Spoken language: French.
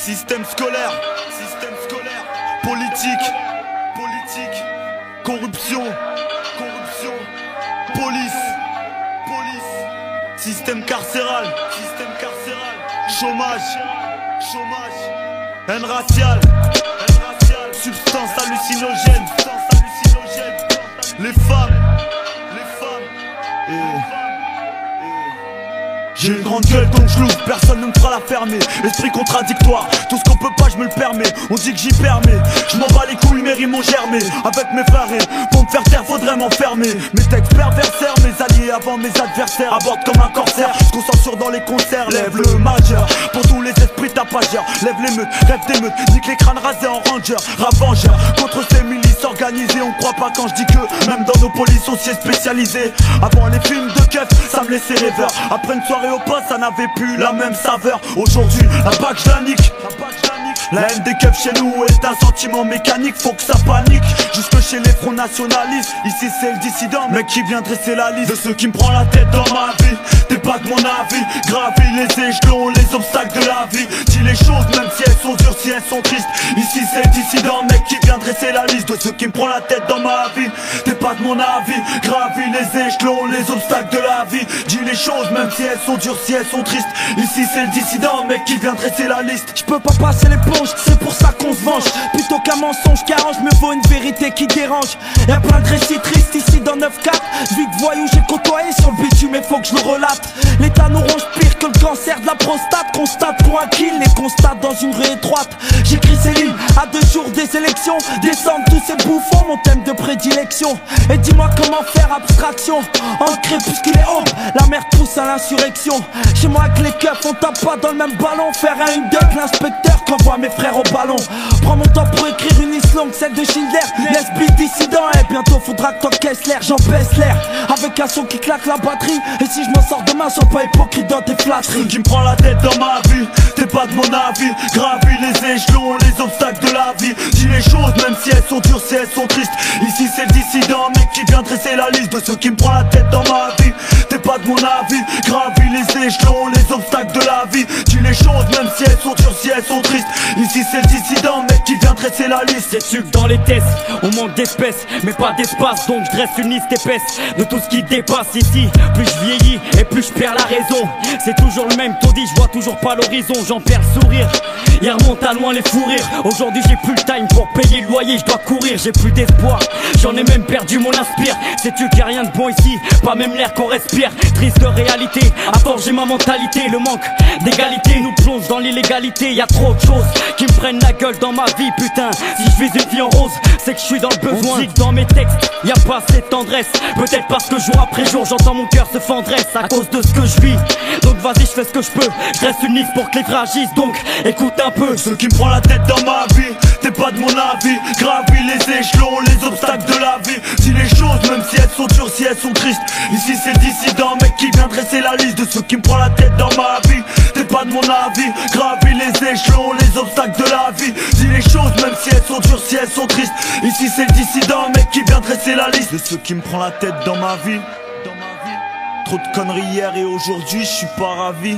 système scolaire, politique, corruption, police, système carcéral, chômage, haine raciale, substance hallucinogène, les femmes, j'ai une grande gueule donc je l'ouvre, personne ne me fera la fermer. Esprit contradictoire, tout ce qu'on peut pas je me le permets. On dit que j'y permets, je m'en bats les couilles mes rimes ont germé. Avec mes frères pour me faire taire faudrait m'enfermer. Mes textes perversaires, mes alliés avant mes adversaires. Aborde comme un corsaire, je concentre dans les concerts. Lève le majeur, pour tous les esprits tapageurs. Lève les meutes, rêve des meutes, nique les crânes rasés en ranger. Ravengeur, contre ces milices organisées. On croit pas quand je dis que, même dans nos polices on s'y est spécialisé. Avant les films de keuf, ça me laissait rêveur. Après une soirée au poste, ça n'avait plus la même saveur. Aujourd'hui, la bac je la nique. La haine des keufs chez nous est un sentiment mécanique, faut que ça panique. Jusque chez les fronts nationalistes, ici c'est le dissident, mec qui vient dresser la liste de ceux qui me prend la tête dans ma vie. T'es pas de mon avis, gravis les échelons, les obstacles de la vie. Dis les choses même si elles sont dures, si elles sont tristes. Ici c'est le dissident, mec qui vient dresser la liste de ceux qui me prend la tête dans ma vie. T'es pas de mon avis, gravis les échelons, les obstacles de la vie. Dis les choses même si elles sont dures, si elles sont tristes. Ici c'est le dissident, mec qui vient dresser la liste. Je peux pas passer les plonges, c'est pour ça qu'on se venge. Plutôt qu'un mensonge qui arrange, me vaut une vérité qui dérange. Y'a plein de récits tristes ici dans 9-4. Vie de voyou j'ai côtoyé sur le bitume, mais faut que je le relate. L'état nous ronge pire que le cancer de la prostate. Constate pour un kill, les constate dans une rue étroite. J'écris ces lignes à 2 jours des élections. Descendent tous ces bouffons, mon thème de prédilection. Et dis-moi comment faire abstraction. En crépuscule et ombre, la mer pousse à l'insurrection. Chez moi avec les keufs, on tape pas dans le même ballon. Faire un duck, l'inspecteur qu'envoie mes frères au ballon. Prends mon temps pour écrire une liste longue, celle de Schindler. Laisse beat dissident, et bientôt faudra que t'encaisses l'air. J'en baisse l'air, avec un son qui claque la batterie. Et si je m'en sors demain, sois pas hypocrite dans tes flatteries. Ceux qui me prend la tête dans ma vie, t'es pas de mon avis. Gravis les échelons, les obstacles de la vie. Dis les choses même si elles sont dures, si elles sont tristes. Ici c'est le dissident, mec qui vient dresser la liste de ceux qui me prend la tête dans ma vie. T'es pas de mon avis, gravis les échelons, les obstacles de la vie. Dis les choses même si elles sont dures, si elles sont tristes. Ici c'est le dissident, mec qui vient dresser la liste. C'est sûr que dans les tests, on manque d'espèces, mais pas d'espace. Donc je dresse une liste épaisse de tout ce qui dépasse ici. Plus je vieillis et plus je perds la raison. C'est toujours le même taudis, je vois toujours pas l'horizon. J'en perds le sourire, il remonte à loin les fous rires. Aujourd'hui j'ai plus le time pour payer le loyer, je dois courir, j'ai plus d'espoir. J'en ai même perdu mon inspire. Sais-tu qu'il y a rien de bon ici, pas même l'air qu'on respire. Triste réalité, à forger ma mentalité. Le manque d'égalité nous plonge dans l'illégalité. Y a trop de choses qui me prennent la gueule dans ma vie, putain. Si je vis une vie en rose, c'est que je suis dans le besoin. On dit que dans mes textes, y a pas assez de tendresse. Peut-être parce que jour après jour, j'entends mon cœur se fendresse à cause de ce que je vis. Donc vas-y, je fais ce que je peux. Je reste une liste pour que les fragissent, donc écoute un peu. Ceux qui me prend la tête dans ma vie, t'es pas de mon avis. Gravis les échelons, les obstacles de la vie. Dis les choses même si elles sont dures, si elles sont tristes. Ici c'est le dissident, mec qui vient dresser la liste de ceux qui me prend la tête dans ma vie. T'es pas de mon avis, gravis les échelons, les obstacles de la vie. Dis les choses même si elles sont dures, si elles sont tristes. Ici c'est le dissident, mec qui vient dresser la liste de ceux qui me prend la tête dans ma vie. Trop de conneries hier et aujourd'hui, je suis pas ravi.